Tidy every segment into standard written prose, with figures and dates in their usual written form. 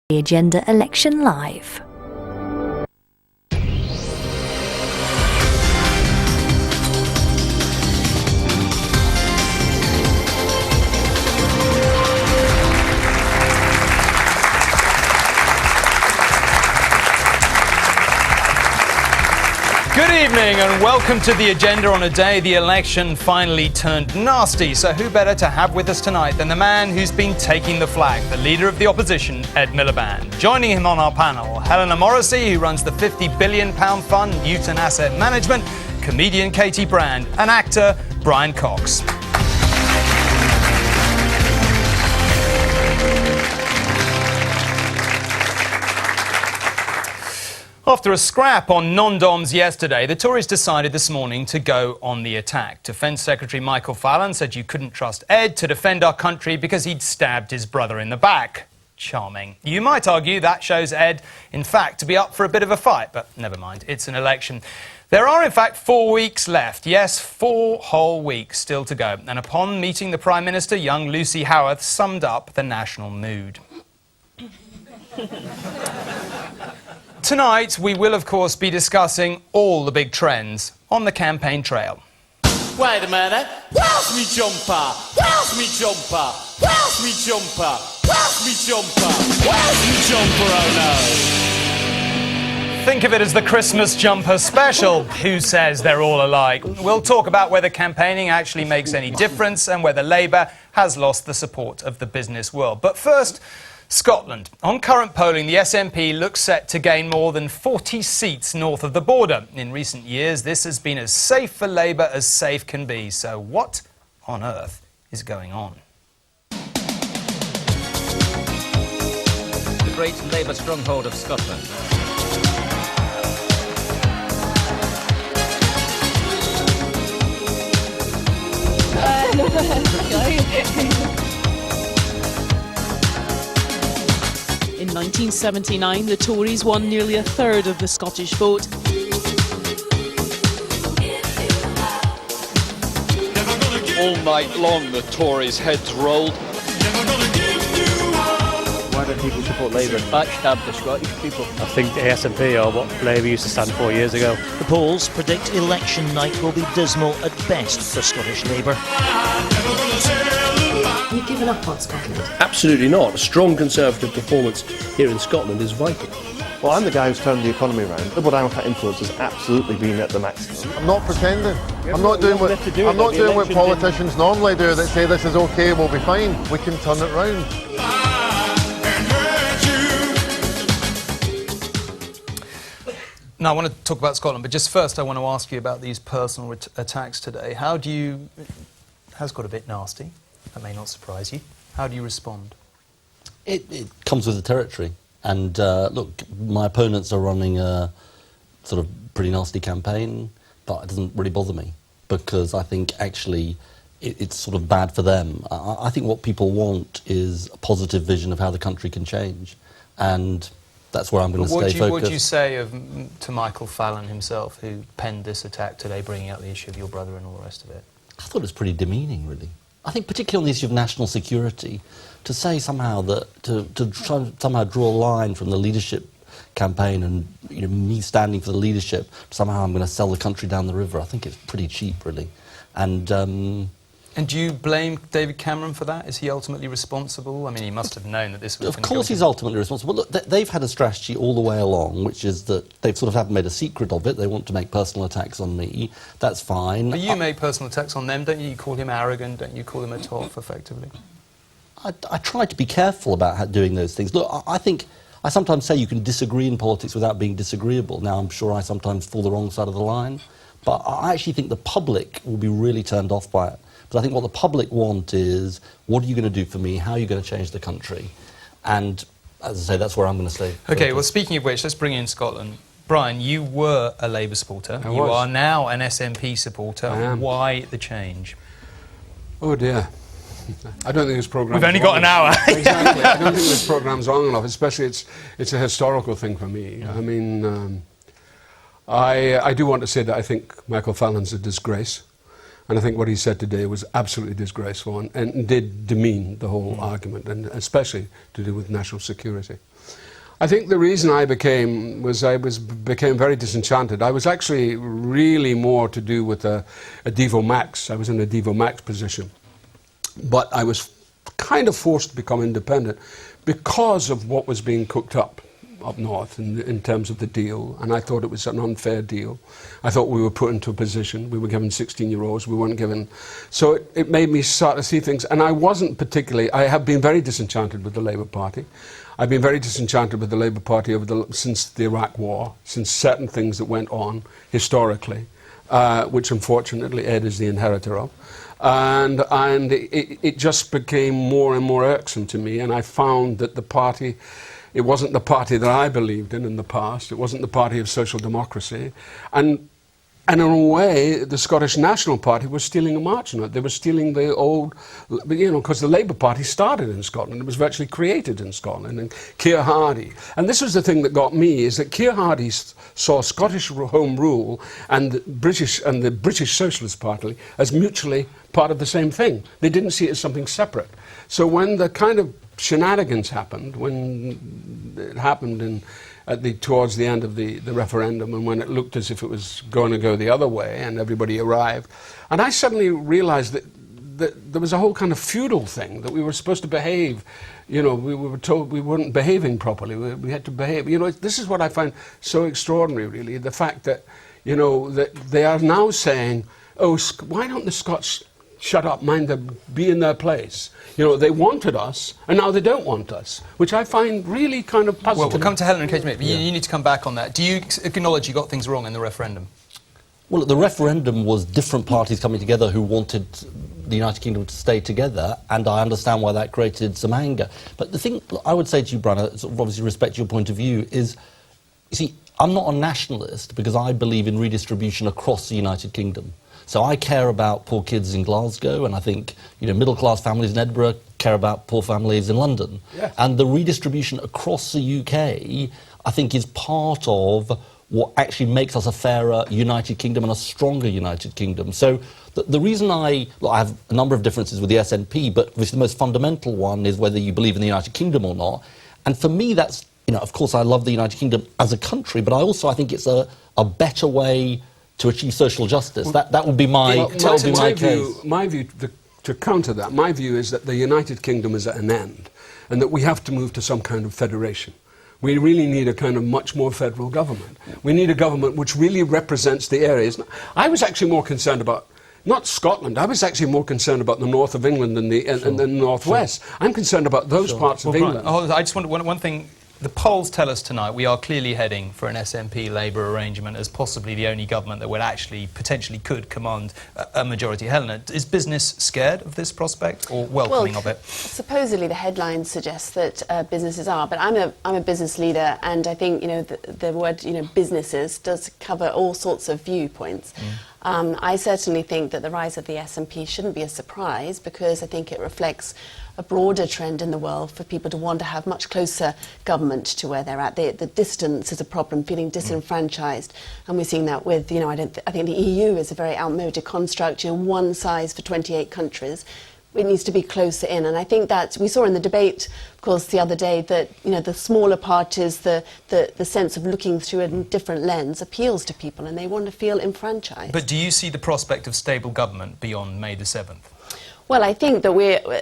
The Agenda Election Live. Good evening and welcome to The Agenda on a day the election finally turned nasty. So who better to have with us tonight than the man who's been taking the flag, the leader of the opposition, Ed Miliband. Joining him on our panel, Helena Morrissey, who runs the £50 billion fund, Newton Asset Management, comedian Katie Brand, and actor Brian Cox. After a scrap on non-doms yesterday, the Tories decided this morning to go on the attack. Defence Secretary Michael Fallon said you couldn't trust Ed to defend our country because he'd stabbed his brother in the back. Charming. You might argue that shows Ed, in fact, to be up for a bit of a fight, but never mind, it's an election. There are, in fact, 4 weeks left. Yes, 4 whole weeks still to go. And upon meeting the Prime Minister, young Lucy Howarth summed up the national mood. Tonight, we will, of course, be discussing all the big trends on the campaign trail. Wait a minute. Where's me jumper? Where's me jumper? Where's me jumper? Where's me jumper? Where's me jumper, oh no? Think of it as the Christmas jumper special. Who says they're all alike? We'll talk about whether campaigning actually makes any difference and whether Labour has lost the support of the business world. But first, Scotland. On current polling, the SNP looks set to gain more than 40 seats north of the border. In recent years, this has been as safe for Labour as safe can be. So what on earth is going on? The great Labour stronghold of Scotland. In 1979, the Tories won nearly a third of the Scottish vote. All night long, the Tories' heads rolled. Why don't people support Labour? Backstab the Scottish people. I think the SNP are what Labour used to stand for years ago. The polls predict election night will be dismal at best for Scottish Labour. You've given up on Scotland? Absolutely not. A strong Conservative performance here in Scotland is vital. Well, I'm the guy who's turned the economy around. Liberal Democrat influence has absolutely been at the maximum. I'm not pretending. I'm not doing what politicians normally do that say this is okay, we'll be fine. We can turn it round. Now, I want to talk about Scotland, but just first I want to ask you about these personal attacks today. How do you... has got a bit nasty. That may not surprise you. How do you respond? It comes with the territory. And look, my opponents are running a sort of pretty nasty campaign, but it doesn't really bother me because I think actually it's sort of bad for them. I think what people want is a positive vision of how the country can change. And that's where I'm going to stay focused. What do you say to Michael Fallon himself, who penned this attack today, bringing out the issue of your brother and all the rest of it? I thought it was pretty demeaning, really. I think particularly on the issue of national security, to say somehow that, to try somehow draw a line from the leadership campaign and me standing for the leadership, somehow I'm going to sell the country down the river, I think it's pretty cheap, really. And do you blame David Cameron for that? Is he ultimately responsible? I mean, he must have known that this was Of course he's ultimately responsible. Look, they've had a strategy all the way along, which is that they've sort of haven't made a secret of it. They want to make personal attacks on me. That's fine. But you make personal attacks on them, don't you? You call him arrogant, don't you call him a toff, effectively? I try to be careful about doing those things. Look, I think... I sometimes say you can disagree in politics without being disagreeable. Now, I'm sure I sometimes fall the wrong side of the line, but I actually think the public will be really turned off by it. But I think what the public want is, what are you going to do for me? How are you going to change the country? And, as I say, that's where I'm going to stay. OK, well, speaking of which, let's bring in Scotland. Brian, you were a Labour supporter. I was. You are now an SNP supporter. I am. Why the change? Oh, dear. I don't think this programme... We've only got an hour. Exactly. I don't think this programme's long enough, especially it's a historical thing for me. I mean, I do want to say that I think Michael Fallon's a disgrace. And I think what he said today was absolutely disgraceful and did demean the whole argument, and especially to do with national security. I think the reason I became very disenchanted. I was actually really more to do with a Devo Max. I was in a Devo Max position. But I was kind of forced to become independent because of what was being cooked up north in terms of the deal, and I thought it was an unfair deal. I thought we were put into a position, we were given 16-year-olds, we weren't given... So it made me start to see things, and I wasn't particularly... I have been very disenchanted with the Labour Party. I've been very disenchanted with the Labour Party since the Iraq War, since certain things that went on historically, which unfortunately Ed is the inheritor of. And it just became more and more irksome to me, and I found that the party... It wasn't the party that I believed in the past. It wasn't the party of social democracy. And in a way, the Scottish National Party was stealing a march on it. They were stealing the old, you know, because the Labour Party started in Scotland. It was virtually created in Scotland. And Keir Hardie. And this was the thing that got me, is that Keir Hardie saw Scottish Home Rule and the British Socialist Party as mutually part of the same thing. They didn't see it as something separate. So when the kind of shenanigans happened, when it happened towards the end of the referendum, and when it looked as if it was going to go the other way and everybody arrived, and I suddenly realized that there was a whole kind of feudal thing, that we were supposed to behave, you know, we were told we weren't behaving properly, we had to behave, you know. This is what I find so extraordinary, really, the fact that, you know, that they are now saying, oh, why don't the Scots shut up, be in their place. You know, they wanted us, and now they don't want us, which I find really kind of puzzling. Well, we'll come to Helen in case but you need to come back on that. Do you acknowledge you got things wrong in the referendum? Well, the referendum was different parties coming together who wanted the United Kingdom to stay together, and I understand why that created some anger. But the thing I would say to you, Brian, sort of obviously respect your point of view, is, you see, I'm not a nationalist because I believe in redistribution across the United Kingdom. So I care about poor kids in Glasgow, and I think, you know, middle-class families in Edinburgh care about poor families in London. Yes. And the redistribution across the UK, I think, is part of what actually makes us a fairer United Kingdom and a stronger United Kingdom. So the reason I have a number of differences with the SNP, but the most fundamental one is whether you believe in the United Kingdom or not. And for me, that's, you know, of course I love the United Kingdom as a country, but I think it's a better way to achieve social justice. That would be my case. My view, to counter that, my view is that the United Kingdom is at an end, and that we have to move to some kind of federation. We really need a kind of much more federal government. We need a government which really represents the areas. I was actually more concerned about, not Scotland, I was actually more concerned about the north of England and the northwest. Sure. I'm concerned about those parts of England. Brian, I just want one thing. The polls tell us tonight we are clearly heading for an SNP-Labour arrangement as possibly the only government that would actually, potentially could command a majority. Helena, is business scared of this prospect or welcoming of it? Supposedly the headlines suggest that businesses are, but I'm a business leader, and I think, you know, the word, you know, businesses does cover all sorts of viewpoints. I certainly think that the rise of the SNP shouldn't be a surprise, because I think it reflects a broader trend in the world for people to want to have much closer government to where they're at. The distance is a problem, feeling disenfranchised, and we're seeing that with, you know, I think the EU is a very outmoded construct, you know, one size for 28 countries. It needs to be closer in, and I think that we saw in the debate, of course, the other day, that, you know, the smaller parties, the sense of looking through a different lens appeals to people, and they want to feel enfranchised. But do you see the prospect of stable government beyond May the 7th? Well, I think that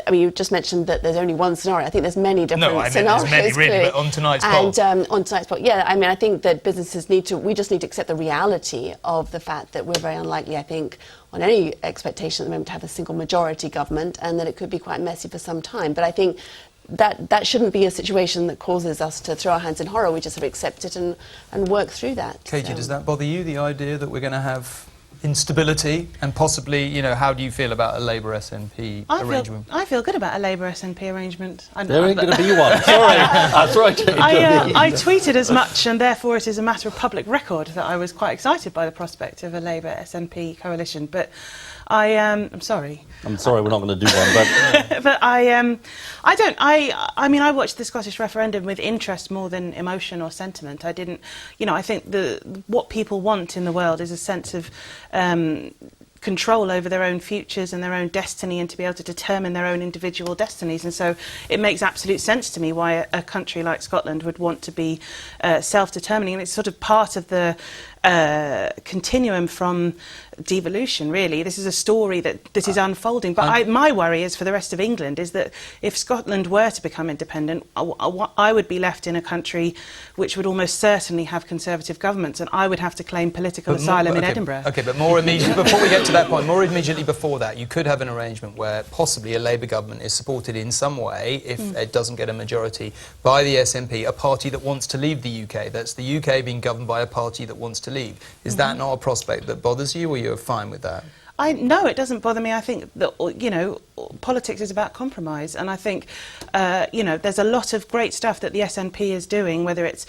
I mean, you just mentioned that there's only one scenario. I think there's many different scenarios. There's many, really, but on tonight's poll. And on tonight's poll, yeah, I mean, I think that businesses we just need to accept the reality of the fact that we're very unlikely, I think, on any expectation at the moment to have a single majority government, and that it could be quite messy for some time. But I think that shouldn't be a situation that causes us to throw our hands in horror. We just have to accept it and work through that. Katie, does that bother you, the idea that we're going to have instability, and possibly, you know, how do you feel about a Labour SNP arrangement? I feel good about a Labour SNP arrangement. There ain't going to be one. Sorry. That's right. I tweeted as much, and therefore it is a matter of public record that I was quite excited by the prospect of a Labour SNP coalition. But I'm sorry. I'm sorry, we're not going to do one, but... But I mean, I watched the Scottish referendum with interest more than emotion or sentiment. I didn't, you know, I think what people want in the world is a sense of control over their own futures and their own destiny, and to be able to determine their own individual destinies. And so it makes absolute sense to me why a country like Scotland would want to be self-determining, and it's sort of part of the continuum from devolution, really. This is a story that is unfolding. But my worry is for the rest of England is that if Scotland were to become independent, I would be left in a country which would almost certainly have Conservative governments, and I would have to claim political asylum in Edinburgh. Okay, but more immediately, before we get to that point, more immediately before that, you could have an arrangement where possibly a Labour government is supported in some way, if it doesn't get a majority, by the SNP, a party that wants to leave the UK. That's the UK being governed by a party that wants to leave. Is that not a prospect that bothers you, or you're fine with that? No, it doesn't bother me. I think that, you know, politics is about compromise, and I think, you know, there's a lot of great stuff that the SNP is doing, whether it's,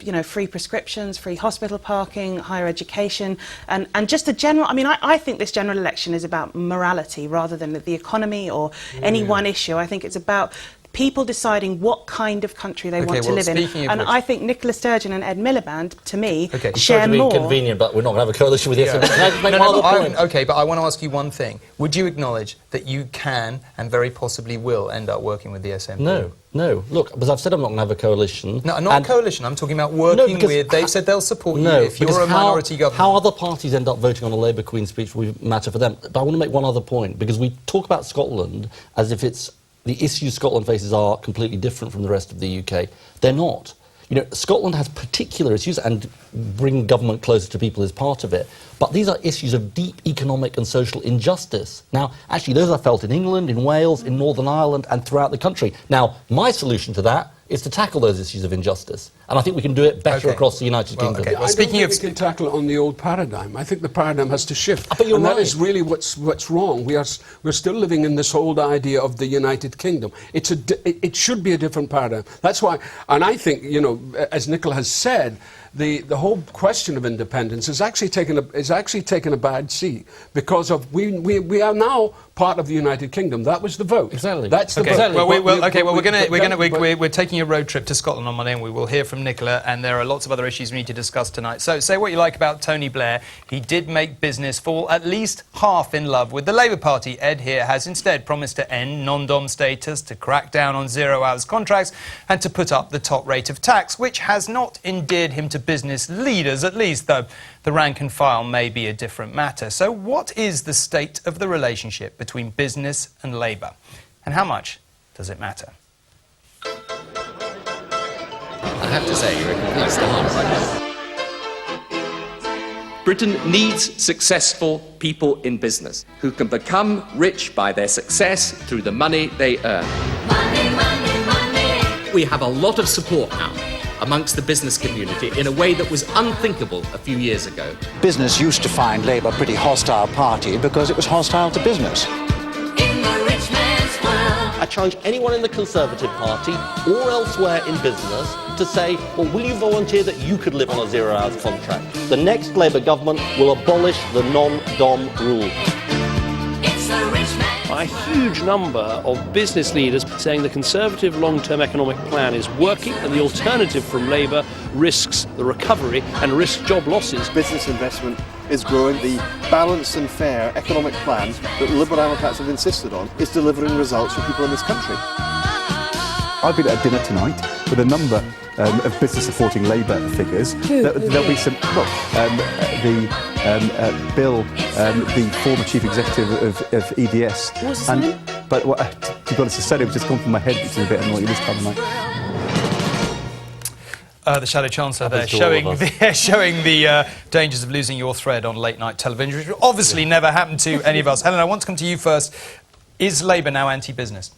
you know, free prescriptions, free hospital parking, higher education, and just the general... I mean, I think this general election is about morality rather than the economy or any one issue. I think it's about people deciding what kind of country they want to live in. And I think Nicola Sturgeon and Ed Miliband, to me, share more... Convenient, but we're not going to have a coalition with the SNP. Can I just make one other point? Okay, but I want to ask you one thing. Would you acknowledge that you can and very possibly will end up working with the SNP? No. No, look, as I've said, I'm not going to have a coalition. No, not a coalition. I'm talking about working with... They've said they'll support you if you're a minority government. How other parties end up voting on a Labour Queen speech will matter for them. But I want to make one other point, because we talk about Scotland as if it's... the issues Scotland faces are completely different from the rest of the UK. They're not. You know, Scotland has particular issues, and bringing government closer to people is part of it. But these are issues of deep economic and social injustice. Now, actually, those are felt in England, in Wales, in Northern Ireland, and throughout the country. Now, my solution to that is to tackle those issues of injustice. And I think we can do it better across the United Kingdom. Well, speaking of... we can tackle it on the old paradigm. I think the paradigm has to shift. And that is really what's wrong. We're still living in this old idea of the United Kingdom. It should be a different paradigm. That's why... And I think, you know, as Nicola has said, the whole question of independence is actually taken a bad seat, because of we are now part of the United Kingdom. That was the vote. Exactly. That's the vote. Well, we're taking a road trip to Scotland on Monday, and we will hear from Nicola, and there are lots of other issues we need to discuss tonight. So say what you like about Tony Blair, he did make business fall at least half in love with the Labour Party. Ed here has instead promised to end non-dom status, to crack down on zero-hours contracts, and to put up the top rate of tax, which has not endeared him to business leaders, at least, though the rank and file may be a different matter. So what is the state of the relationship between business and Labour? And how much does it matter? I have to say, you're a complete star right now. Britain needs successful people in business who can become rich by their success through the money they earn. Money, money, money. We have a lot of support now amongst the business community in a way that was unthinkable a few years ago. Business used to find Labour a pretty hostile party because it was hostile to business. In the rich man's world. I challenge anyone in the Conservative Party or elsewhere in business to say, well, will you volunteer that you could live on a zero-hours contract? The next Labour government will abolish the non-dom rule. It's the rich man. A huge number of business leaders saying the Conservative long-term economic plan is working, and the alternative from Labour risks the recovery and risks job losses. Business investment is growing. The balanced and fair economic plan that the Liberal Democrats have insisted on is delivering results for people in this country. I've been at a dinner tonight with a number of business supporting Labour figures. There'll be some, Bill, the former chief executive of EDS. What's his name? But to be honest, the surname just gone from my head, which is a bit annoying this time of night. The Shadow Chancellor there, showing the dangers of losing your thread on late-night television, which obviously never happened to any of us. Helen, I want to come to you first. Is Labour now anti-business?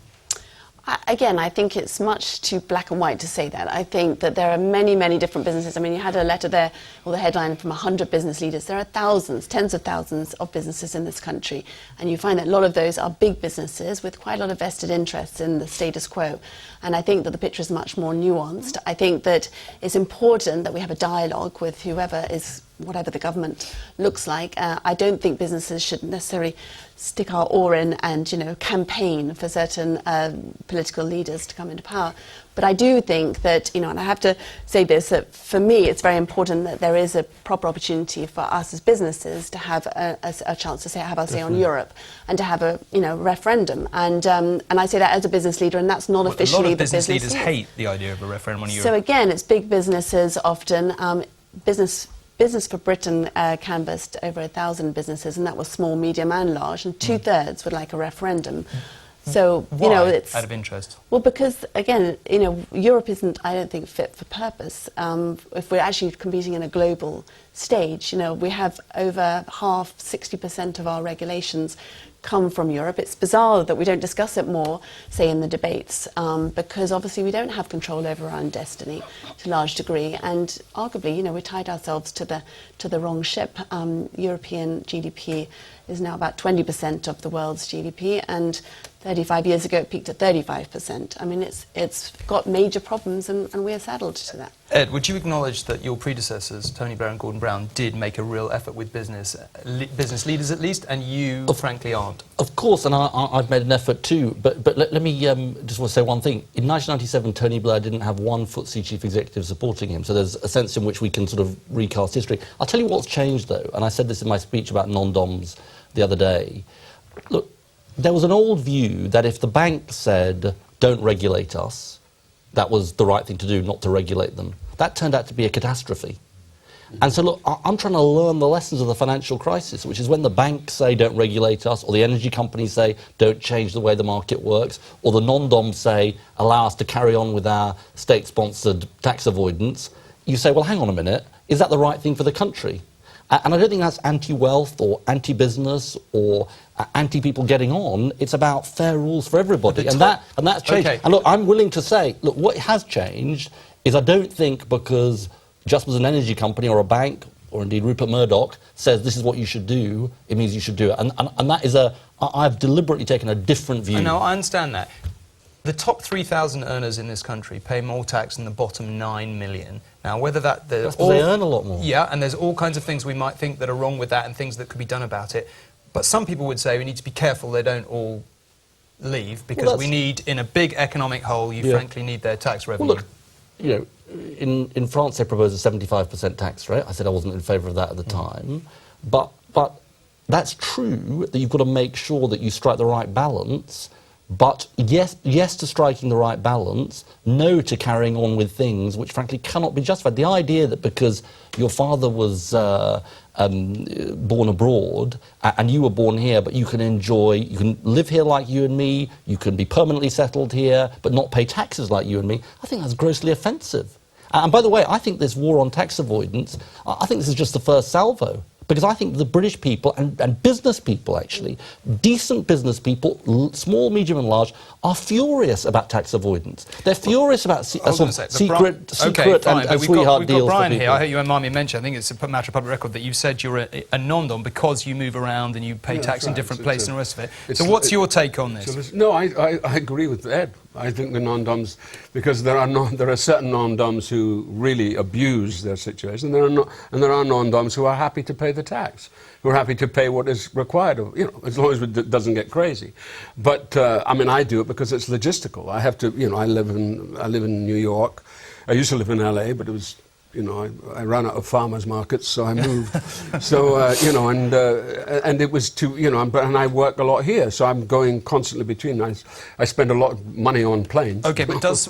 Again, I think it's much too black and white to say that. I think that there are many, many different businesses. I mean, you had a letter there, or the headline from 100 business leaders. There are thousands, tens of thousands of businesses in this country. And you find that a lot of those are big businesses with quite a lot of vested interests in the status quo. And I think that the picture is much more nuanced. I think that it's important that we have a dialogue with whoever is whatever the government looks like. I don't think businesses should necessarily stick our oar in and, you know, campaign for certain political leaders to come into power. But I do think that, you know, and I have to say this, that for me it's very important that there is a proper opportunity for us as businesses to have a chance to have our say on Europe and to have a, you know, referendum. And I say that as a business leader, and that's not officially a lot of the business business leaders hate the idea of a referendum on Europe. So again, it's big businesses often. Business for Britain canvassed over 1,000 businesses, and that was small, medium and large, and 2/3 would like a referendum. So, why, you know, it's... out of interest? Well, because, again, you know, Europe isn't, I don't think, fit for purpose. If we're actually competing in a global stage, you know, we have over half, 60% of our regulations come from Europe. It's bizarre that we don't discuss it more, say, in the debates, because obviously we don't have control over our own destiny to a large degree, and arguably, you know, we tied ourselves to the wrong ship. European GDP is now about 20% of the world's GDP, and 35 years ago it peaked at 35%. I mean, it's got major problems, and we're saddled to that. Ed, would you acknowledge that your predecessors, Tony Blair and Gordon Brown, did make a real effort with business leaders at least, and you, frankly, aren't? Of course, and I've made an effort too, but let me just want to say one thing. In 1997, Tony Blair didn't have one FTSE chief executive supporting him, so there's a sense in which we can sort of recast history. I'll tell you what's changed, though, and I said this in my speech about non-doms the other day. Look, there was an old view that if the bank said, don't regulate us, that was the right thing to do, not to regulate them. That turned out to be a catastrophe. And so, look, I'm trying to learn the lessons of the financial crisis, which is when the banks say, don't regulate us, or the energy companies say, don't change the way the market works, or the non-doms say, allow us to carry on with our state-sponsored tax avoidance. You say, well, hang on a minute, is that the right thing for the country? And I don't think that's anti-wealth or anti-business or anti-people getting on. It's about fair rules for everybody, and that's changed. Okay. And look, I'm willing to say, look, what has changed is I don't think because just as an energy company or a bank or indeed Rupert Murdoch says this is what you should do, it means you should do it. And that is I've deliberately taken a different view. No, I understand that. The top 3,000 earners in this country pay more tax than the bottom 9 million. Now, whether that's because they earn a lot more. Yeah, and there's all kinds of things we might think that are wrong with that and things that could be done about it. But some people would say we need to be careful they don't all leave, because we need, in a big economic hole, you frankly need their tax revenue. Well, look, you know, in France they proposed a 75% tax rate. I said I wasn't in favour of that at the time. But that's true, that you've got to make sure that you strike the right balance. But yes to striking the right balance, no to carrying on with things which frankly cannot be justified. The idea that because your father was born abroad and you were born here, but you can live here like you and me, you can be permanently settled here, but not pay taxes like you and me, I think that's grossly offensive. And by the way, I think this war on tax avoidance, I think this is just the first salvo. Because I think the British people and business people, actually, decent business people, small, medium and large, are furious about tax avoidance. They're furious about secret and sweetheart deals for people. We've got Brian here. I hope you don't mind me mentioning, I think it's a matter of public record that you said you're a non-dom because you move around and you pay tax in different places and the rest of it. So what's your take on this? No, I agree with Ed. I think the non-doms, because there are certain non-doms who really abuse their situation, and there are non-doms who are happy to pay the tax, who are happy to pay what is required, you know, as long as it doesn't get crazy. But I mean, I do it because it's logistical. I have to, you know, I live in New York. I used to live in LA, but it was, you know, I ran out of farmers markets, so I moved. So you know, and it was to, you know, and I work a lot here, so I'm going constantly between. I spend a lot of money on planes. Okay, but does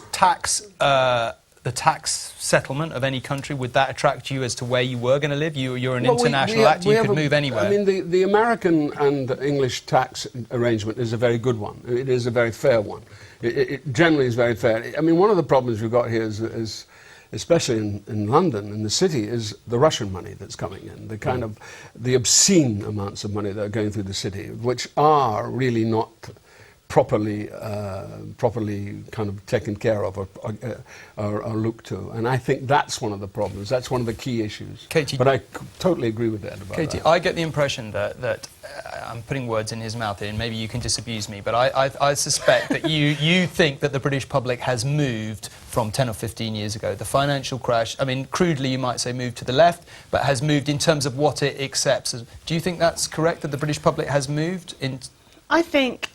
the tax settlement of any country, would that attract you as to where you were going to live? You're an international actor, you could move anywhere. I mean, the American and English tax arrangement is a very good one. It is a very fair one. It generally is very fair. I mean, one of the problems we've got here is especially in London, in the city, is the Russian money that's coming in, the kind of the obscene amounts of money that are going through the city, which are really not properly kind of taken care of or looked to. And I think that's one of the problems. That's one of the key issues. Katie, but I totally agree with Ed about that. Katie, I get the impression that I'm putting words in his mouth here, and maybe you can disabuse me, but I suspect that you think that the British public has moved from 10 or 15 years ago. The financial crash, I mean, crudely you might say moved to the left, but has moved in terms of what it accepts. Do you think that's correct, that the British public has moved in... I think,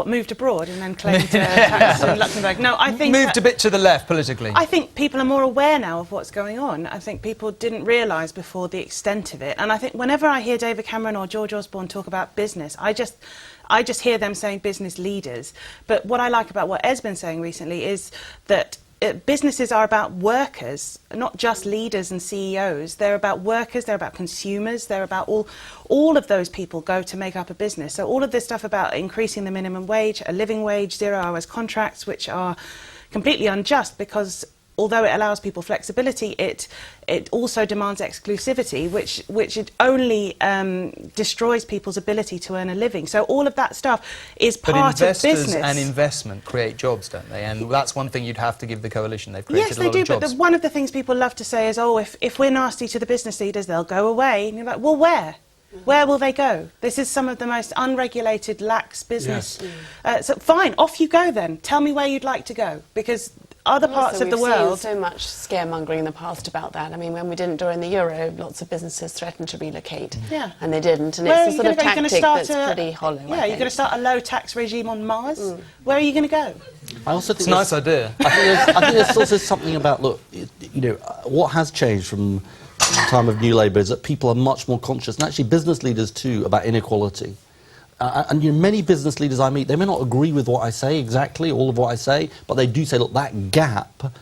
moved abroad and then claimed taxes in Luxembourg. No, I think... Moved a bit to the left politically. I think people are more aware now of what's going on. I think people didn't realise before the extent of it. And I think whenever I hear David Cameron or George Osborne talk about business, I just hear them saying business leaders. But what I like about what Ed's been saying recently is that businesses are about workers, not just leaders and CEOs. They're about workers, they're about consumers, they're about all of those people go to make up a business. So all of this stuff about increasing the minimum wage, a living wage, 0 hours contracts, which are completely unjust because although it allows people flexibility, it also demands exclusivity, which it only destroys people's ability to earn a living. So all of that stuff is part of business. But investors and investment create jobs, don't they? And that's one thing you'd have to give the coalition. They've created yes, a lot they of do, jobs. but one of the things people love to say is, oh, if we're nasty to the business leaders, they'll go away. And you're like, well, where? Where will they go? This is some of the most unregulated, lax business. Yes. So fine, off you go then. Tell me where you'd like to go, because other parts of the world... We've seen so much scaremongering in the past about that. I mean, when we didn't during the Euro, lots of businesses threatened to relocate. Yeah. And they didn't. And it's a sort of tactic that's pretty hollow, yeah, you're going to start a low-tax regime on Mars? Where are you going to go? I also think it's a nice idea. I think there's also something about, look, you know, what has changed from the time of New Labour is that people are much more conscious, and actually business leaders too, about inequality. And you know, many business leaders I meet, they may not agree with what I say exactly, all of what I say, but they do say, look, that gap,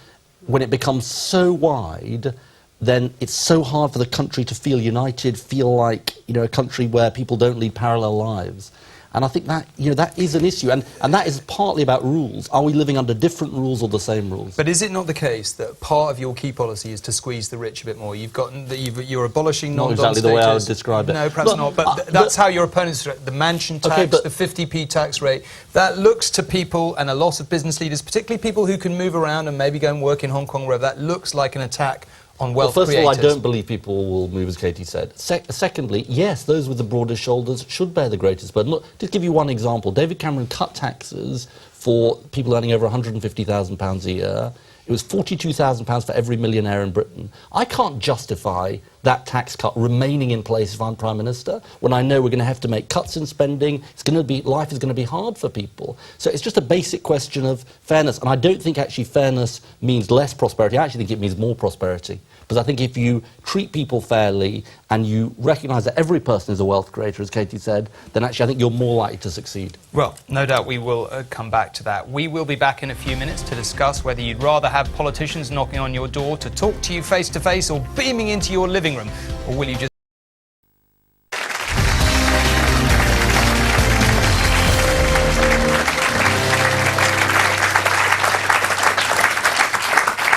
when it becomes so wide, then it's so hard for the country to feel united, feel like, you know, a country where people don't lead parallel lives. And I think that, you know, that is an issue, and that is partly about rules. Are we living under different rules or the same rules? But is it not the case that part of your key policy is to squeeze the rich a bit more? You're abolishing non-dom status. Not exactly the way I would describe it. No, perhaps not, but that's how your opponents... The mansion tax, the 50p tax rate, that looks to people, and a lot of business leaders, particularly people who can move around and maybe go and work in Hong Kong, wherever, that looks like an attack on wealth first creators. of all, I don't believe people will move, as Katie said. Secondly, yes, those with the broadest shoulders should bear the greatest burden. Look, to give you one example, David Cameron cut taxes for people earning over £150,000 a year. It was £42,000 for every millionaire in Britain. I can't justify that tax cut remaining in place if I'm Prime Minister, when I know we're going to have to make cuts in spending. Life is going to be hard for people. So it's just a basic question of fairness. And I don't think actually fairness means less prosperity. I actually think it means more prosperity. Because I think if you treat people fairly and you recognise that every person is a wealth creator, as Katie said, then actually I think you're more likely to succeed. Well, no doubt we will come back to that. We will be back in a few minutes to discuss whether you'd rather have politicians knocking on your door to talk to you face to face or beaming into your living room, or will you just...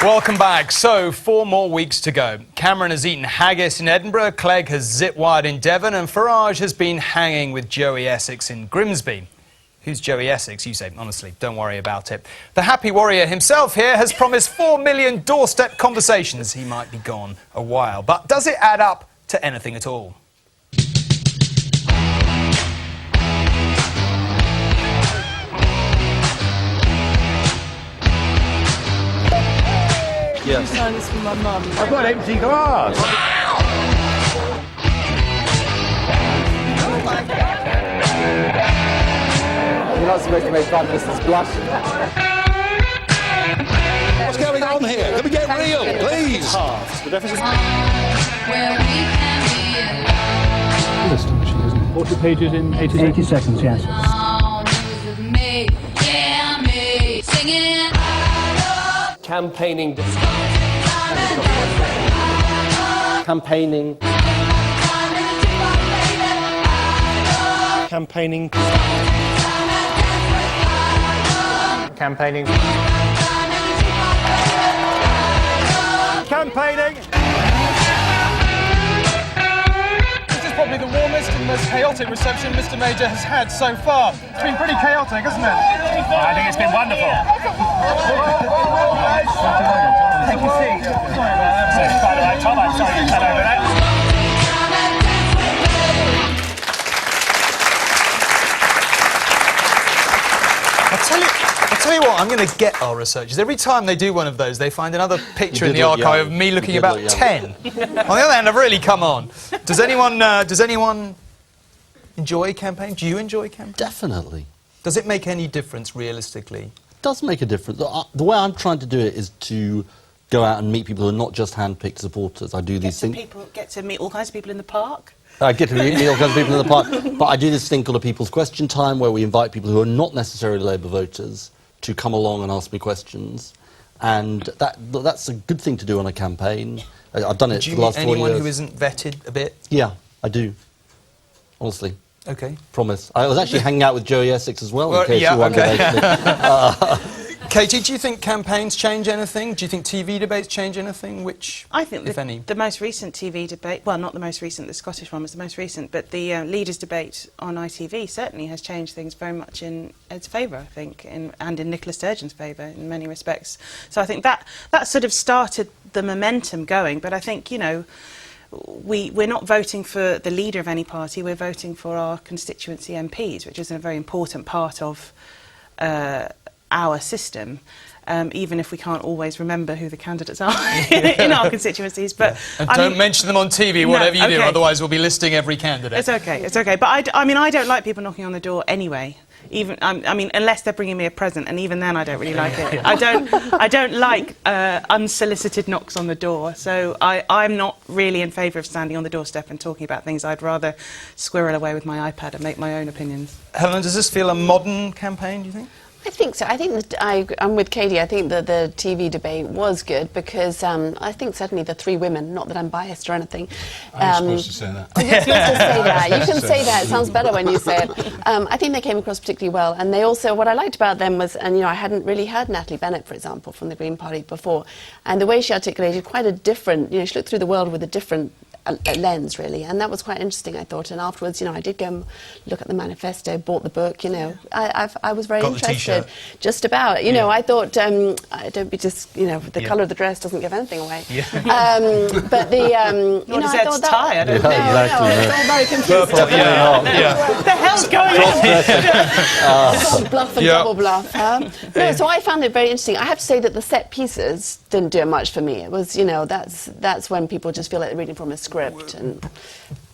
Welcome back. So, 4 more weeks to go. Cameron has eaten haggis in Edinburgh, Clegg has zip-wired in Devon, and Farage has been hanging with Joey Essex in Grimsby. Who's Joey Essex, you say? Honestly, don't worry about it. The happy warrior himself here has promised 4 million doorstep conversations. He might be gone a while, but does it add up to anything at all? Yes. Sign this for my mum. I've got an empty glass. You're not supposed to make Prime Minister's blush. What's going on here? Can we get real, please? The deficit. It's astonishing, isn't it? 40 pages in 80 seconds? 80 seconds, yes. Campaigning. Campaigning. Campaigning. Campaigning. Campaigning. This is probably the warmest and most chaotic reception Mr. Major has had so far. It's been pretty chaotic, hasn't it? I think it's been wonderful. Take a seat. By the way, Tom, I'm sorry you fell over that. you what, I'm going to get our researchers. Every time they do one of those, they find another picture in the archive of me looking about 10. On the other hand, I've really come on. Does anyone enjoy campaign? Do you enjoy campaign? Definitely. Does it make any difference realistically? It does make a difference. The way I'm trying to do it is to go out and meet people who are not just hand-picked supporters. I do these things. Get to meet all kinds of people in the park. I get to meet all kinds of people in the park, but I do this thing called a People's Question Time, where we invite people who are not necessarily Labour voters to come along and ask me questions, and that's a good thing to do on a campaign. I've done it for the last 4 years. Do you meet anyone who isn't vetted a bit? Yeah, I do. Honestly. Okay. Promise. I was actually hanging out with Joey Essex as well, in case you wondered. Katie, do you think campaigns change anything? Do you think TV debates change anything? Which, I think if any? The most recent TV debate, well, not the most recent, the Scottish one was the most recent, but the leaders' debate on ITV certainly has changed things very much in Ed's favour, I think, and in Nicola Sturgeon's favour in many respects. So I think that sort of started the momentum going, but I think, you know, we're not voting for the leader of any party, we're voting for our constituency MPs, which is a very important part of our system, even if we can't always remember who the candidates are in our constituencies. But and don't mention them on TV, whatever you do, otherwise we'll be listing every candidate. It's okay. But I mean, I don't like people knocking on the door anyway. Even I mean, unless they're bringing me a present, and even then I don't really like it. I don't like unsolicited knocks on the door. So I'm not really in favour of standing on the doorstep and talking about things. I'd rather squirrel away with my iPad and make my own opinions. Helen, does this feel a modern campaign, do you think? I think so. I think that I'm with Katie. I think that the TV debate was good because I think certainly the three women, not that I'm biased or anything. I'm supposed to say that. Oh, you're supposed to say that. You can say that. It sounds better when you say it. I think they came across particularly well. And they also, what I liked about them was, and you know, I hadn't really heard Natalie Bennett, for example, from the Green Party before. And the way she articulated quite a different, you know, she looked through the world with a different lens, really, and that was quite interesting, I thought. And afterwards, you know, I did go and look at the manifesto, bought the book, you know. I was very interested. Just about, you know, I thought, don't be just, you know, the colour of the dress doesn't give anything away. But the, you know, I thought that... tie? I don't know. It's all very confusing. What the hell's going on? Bluff and double bluff, huh? No, so I found it very interesting. I have to say that the set pieces didn't do much for me. It was, you know, that's when people just feel like they're reading from a script, and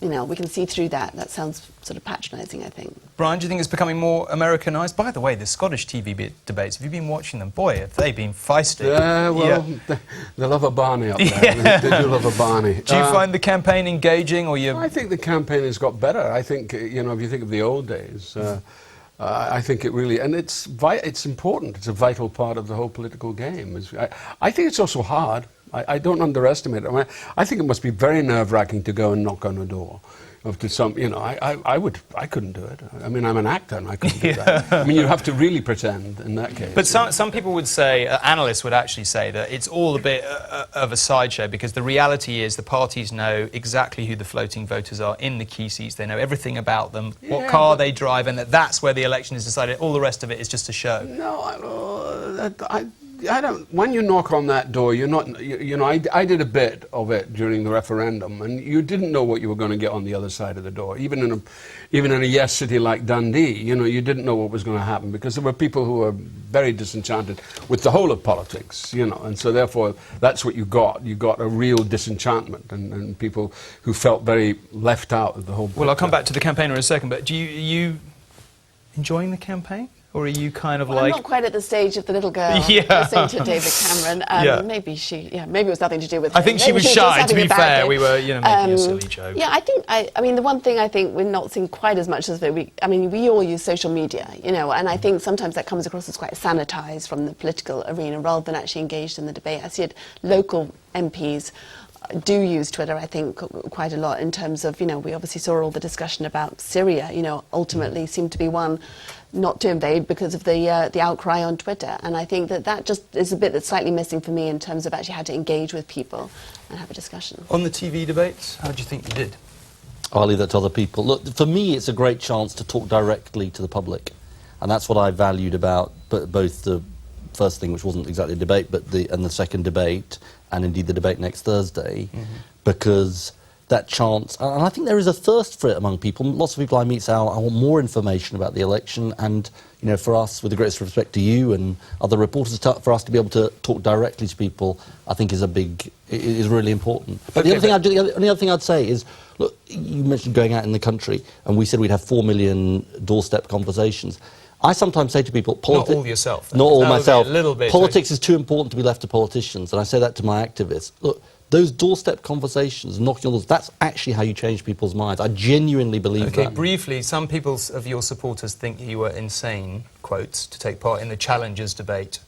you know, we can see through that. That sounds sort of patronising, I think. Brian, do you think it's becoming more Americanised? By the way, the Scottish TV debates, have you been watching them? Boy, have they been feisty. They love a Barney up there. They do love a Barney. Do you find the campaign engaging, or you? I think the campaign has got better. I think, you know, if you think of the old days, I think it really, and it's important. It's a vital part of the whole political game. I think it's also hard. I don't underestimate it. I think it must be very nerve-wracking to go and knock on a door. To some, you know, I couldn't do it. I mean, I'm an actor and I couldn't do that. I mean, you have to really pretend in that case. But some people would say, analysts would actually say that it's all a bit of a sideshow, because the reality is the parties know exactly who the floating voters are in the key seats. They know everything about them, what car they drive, and that's where the election is decided. All the rest of it is just a show. No, I don't. When you knock on that door, you're not. You know, I did a bit of it during the referendum, and you didn't know what you were going to get on the other side of the door. Even in a yes city like Dundee, you know, you didn't know what was going to happen, because there were people who were very disenchanted with the whole of politics. You know, and so therefore that's what you got. You got a real disenchantment, and people who felt very left out of the whole. Well, I'll come back to the campaign in a second, but are you enjoying the campaign? Or are you kind of like... I'm not quite at the stage of the little girl listening to David Cameron. Maybe maybe it was nothing to do with him. I think she was shy, to be fair. We were, you know, making a silly joke. Yeah, I mean, the one thing I think we're not seeing quite as much as we all use social media, you know, and I think sometimes that comes across as quite sanitised from the political arena rather than actually engaged in the debate. I see it, local MPs do use Twitter, I think, quite a lot in terms of, you know, we obviously saw all the discussion about Syria, you know, ultimately seemed to be one not to invade because of the outcry on Twitter. And I think that just is a bit that's slightly missing for me in terms of actually how to engage with people and have a discussion. On the TV debates, how do you think you did? I'll leave that to other people. Look, for me, it's a great chance to talk directly to the public. And that's what I valued about both the first thing, which wasn't exactly a debate, but the second debate, and indeed the debate next Thursday, because that chance. And I think there is a thirst for it among people. Lots of people I meet say, I want more information about the election. And, you know, for us, with the greatest respect to you and other reporters, for us to be able to talk directly to people, I think is really important. But the only other thing I'd say is, look, you mentioned going out in the country, and we said we'd have 4 million doorstep conversations. I sometimes say to people, not all yourself. Not all myself. A little bit. Politics is too important to be left to politicians, and I say that to my activists. Look, those doorstep conversations, knocking on doors, that's actually how you change people's minds. I genuinely believe that. Okay, briefly, some people of your supporters think you were insane, quotes, to take part in the Challengers debate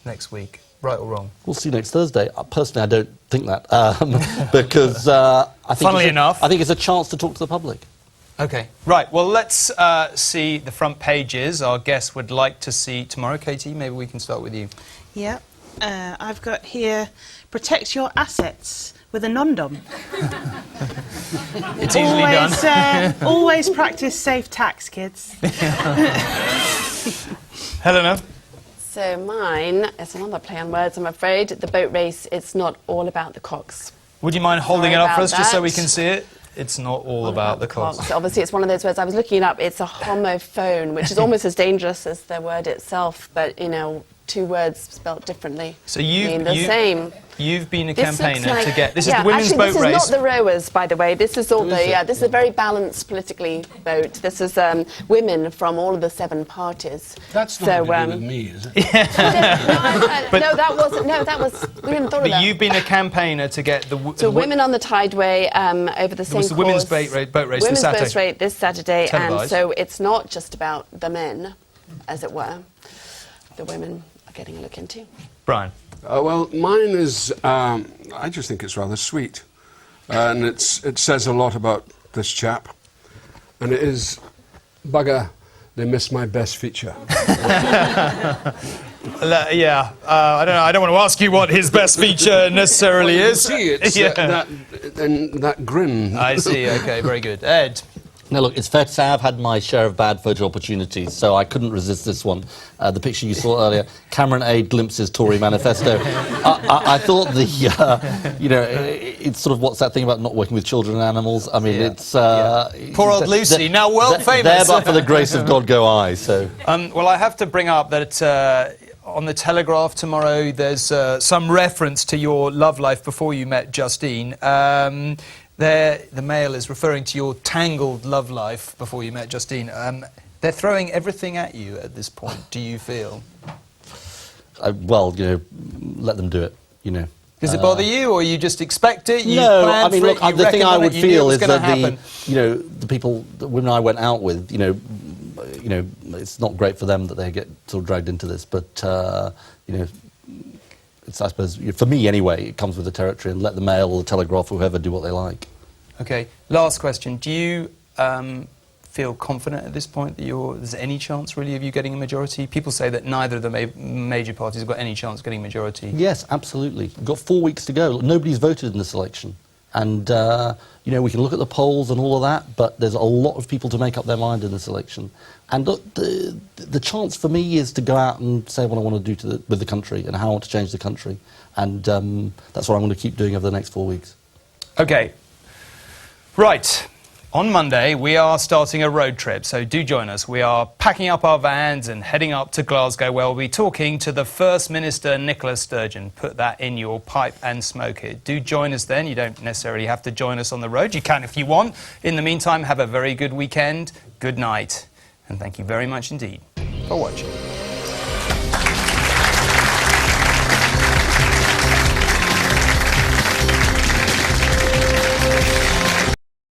next week. Right or wrong? We'll see next Thursday. Personally, I don't think that, because I think it's a chance to talk to the public. Okay, right. Well, let's see the front pages our guests would like to see tomorrow. Katie, maybe we can start with you. Yeah. I've got here, protect your assets with a non-dom. It's easily done. Always practice safe tax, kids. Helena? So mine, it's another play on words, I'm afraid. The boat race, it's not all about the cocks. Would you mind holding it up for us just so we can see it? It's not all about the cocks. Obviously, it's one of those words. I was looking it up. It's a homophone, which is almost as dangerous as the word itself, but, you know, two words spelt differently. So mean the same. You've been a campaigner to get... This is the women's boat race. This is not the rowers, by the way. This is all this is a very balanced politically boat. This is women from all of the 7 parties. That's not to do with me, is it? No, that wasn't. No, that was... We hadn't thought of that. But you've been a campaigner to get the... So women on the Tideway over the same course. It was the women's boat race this Saturday. Women's boat race this Saturday. Televised. And so it's not just about the men, as it were. The women are getting a look into. Brian? Well, mine is, I just think it's rather sweet. And it says a lot about this chap. And it is, bugger, they missed my best feature. Yeah, I don't want to ask you what his best feature necessarily is. See, it's that grin. I see, okay, very good. Ed? Now, look, it's fair to say I've had my share of bad photo opportunities, so I couldn't resist this one. The picture you saw earlier, Cameron Aid glimpses Tory manifesto. I thought it's sort of what's that thing about not working with children and animals? I mean, it's... Poor old Lucy, now world famous. There, but for the grace of God go I, so... Well, I have to bring up that on the Telegraph tomorrow, there's some reference to your love life before you met Justine. The Mail is referring to your tangled love life before you met Justine. They're throwing everything at you at this point, do you feel? Well, you know, let them do it, you know. Does it bother you, or you just expect it? No, I mean, look, the thing I would feel is that the women I went out with, you know, it's not great for them that they get sort of dragged into this, but, you know, it's, I suppose, for me anyway, it comes with the territory, and let the Mail or the Telegraph or whoever do what they like. Okay, last question. Do you feel confident at this point that there's any chance, really, of you getting a majority? People say that neither of the major parties have got any chance of getting a majority. Yes, absolutely. We've got 4 weeks to go. Nobody's voted in this election. And, you know, we can look at the polls and all of that, but there's a lot of people to make up their mind in this election. And look, the chance for me is to go out and say what I want to do with the country and how I want to change the country. And that's what I'm going to keep doing over the next 4 weeks. OK. Right. On Monday, we are starting a road trip, so do join us. We are packing up our vans and heading up to Glasgow, where we'll be talking to the First Minister, Nicola Sturgeon. Put that in your pipe and smoke it. Do join us then. You don't necessarily have to join us on the road. You can if you want. In the meantime, have a very good weekend. Good night. And thank you very much indeed for watching.